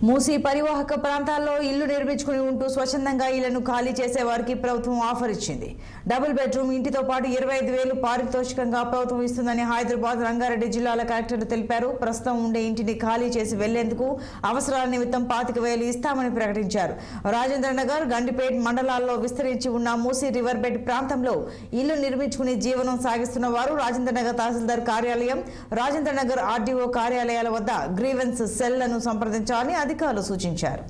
మూసీ పరివాహక ప్రాంతాల్లో ఇల్లు నిర్మించుకుని ఉంటూ స్వచ్ఛందంగా ఇళ్లను ఖాళీ చేసే వారికి ప్రభుత్వం ఆఫర్ ఇచ్చింది. డబుల్ బెడ్రూమ్ ఇంటితో పాటు 25,000 పారితోషికంగా ప్రభుత్వం ఇస్తుందని హైదరాబాద్ రంగారెడ్డి జిల్లాల కలెక్టర్లు తెలిపారు. ప్రస్తుతం ఉండే ఇంటిని ఖాళీ చేసి వెళ్లేందుకు అవసరాల నిమిత్తం 25,000 ఇస్తామని ప్రకటించారు. రాజేంద్ర నగర్, గండిపేట్ మండలాల్లో విస్తరించి ఉన్న మూసీ రివర్ బెడ్ ప్రాంతంలో ఇల్లు నిర్మించుకుని జీవనం సాగిస్తున్న వారు రాజేంద్ర నగర్ తహసీల్దార్ కార్యాలయం, రాజేంద్ర నగర్ ఆర్డీఓ కార్యాలయాల వద్ద గ్రీవెన్స్ సెల్లను సంప్రదించాలని అధికారులు సూచించారు.